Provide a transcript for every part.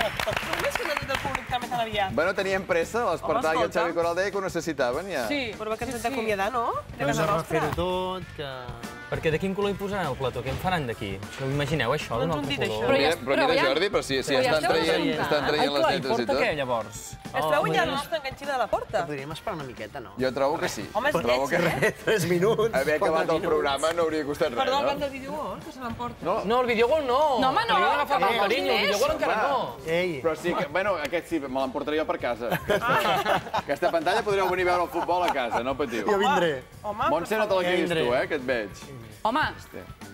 és que no tot el públic també tan aviat. Bueno, teníem pressa, l'Espartà i el Xavi Coral deia que ho necessitaven, ja. Sí, però que ens hem d'acomiadar, no? De Doncs casa a nostra. refer-ho tot, que... Perquè de quin color hi posaran el plató? Què en faran d'aquí? Ho imagineu, això, d'un No ens ho han altre dit, color? això. Però mira, Jordi, però si estan traient les lletres i porta tot. què, llavors? Es veu ja la nostra enganxina de la porta. Podríem esperar una miqueta, no? Jo trobo que sí. Home, és Trobo que lleig, eh? 3 minuts. haver acabat el programa no hauria costat res, Perdó, no? abans del vídeo, que se l'emporta. No, el videogol no! No, home, no. Li han agafat el carinyo, el videogol encara no. Ei, Però sí que, bueno, aquest sí, me l'emportaria jo per casa. Aquesta pantalla podríeu venir a veure el futbol a casa, no patiu. jo vindré. Home, Montse, no te la quedis tu, que et veig. Home,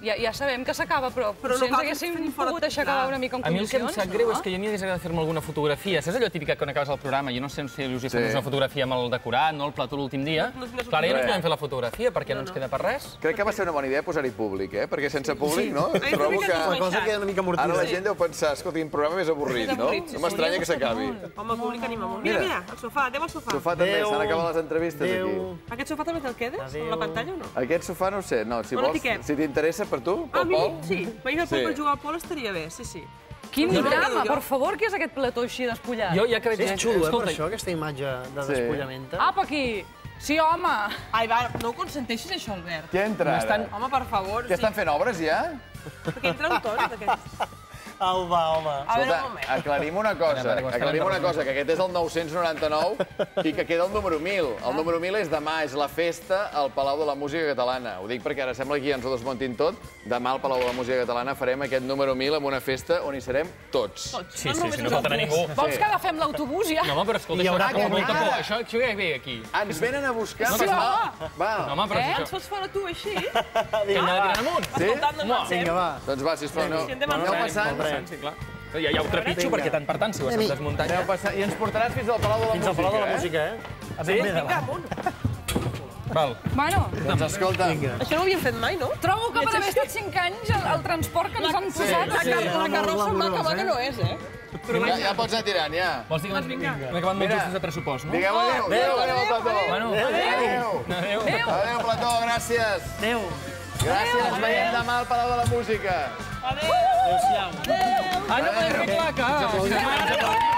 ja sabem que s'acaba, però Però no potser ens cal que haguéssim estiguin fora pogut de aixecar comptar. una mica en A mi el que em condicions, sap greu és que a mi m'hagués agradat fer-me alguna fotografia. Saps allò típic que quan acabes el programa, jo no sé si il·lusió fer-nos una fotografia amb el decorat, no el plató l'últim dia. Clar, ja no podem fer la fotografia perquè no ens queda per res. Crec que va ser una bona idea posar-hi públic, perquè sense públic, no? Ai, Trobo una que... mica La cosa queda una mica Ara la amortida. gent deu pensar, escolta, quin programa més avorrit, Més no? avorrit, sí, No m'estranya que s'acabi. Home, el públic anima molt. Mira, mira, el sofà, adéu al sofà. Sofà també, Adéu. s'han acabat les entrevistes aquí. Adéu. Aquest sofà també te'l quedes? Adéu. Amb la pantalla o no? Aquest sofà no ho sé, no, si On el vols, fiquem? si t'interessa per tu, Ah, pel Pol. mira, sí. Veig el Sí. Pol per jugar al pol estaria bé, sí, sí. Quin No, no, drama, jo. per favor, què és aquest plató així despullat? Jo ja que... És xulo, per Escolta, això, aquesta imatge de Sí. despullament. Apa, aquí! Sí, home! Ai, va, no ho consenteixis, això, Albert. Què entra ara? Home, per favor. Què estan fent obres ja? Perquè entra un toni d'aquests. Au, va, home. A veure, un Escolta, moment. aclarim una cosa, que aquest és el 999 i que queda el número 1000. El número 1000 és demà, és la festa al Palau de la Música Catalana. Ho dic perquè ara sembla que ja ens ho desmontin tot. Demà al Palau de la Música Catalana farem aquest número 1000 amb una festa on hi serem tots. Sí, no faltarà ningú. Vols que agafem l'autobús ja? No, home, però escolta, Hi haurà això que molta anar. por. Això ja ve aquí. Ens venen a buscar. Sí, va. home. Va. No, home, però Eh? Ens fots fora tu, així? que hem d'anar tirant amunt. Sí? Escoltant-nos No. avancem. Vinga, va. Doncs va, sisplau, aneu passant. Sí, clar. Ja ho trepitjo perquè tant per tant, si ho estem desmuntant. Aneu passant. I ens portaràs fins al Palau de la Fins al Música, Palau de la Música, eh? Sí? Vinga, amunt. Val. Bueno, Doncs escolta, Això no ho havíem fet mai, no? trobo que per haver estat 5 anys el transport que ens han posat... La carrossa maca que no és, eh? ja pots anar tirant, ja. Vols dir que hem acabat molt justos de pressupost, no? Digueu adéu. Adéu, adéu, Plató. Bueno, Adéu. adéu. Adéu, Plató, gràcies. Adéu. Gràcies, ens veiem demà al Palau de la Música. Adéu. Adéu-siau. Ah, no podem fer placa.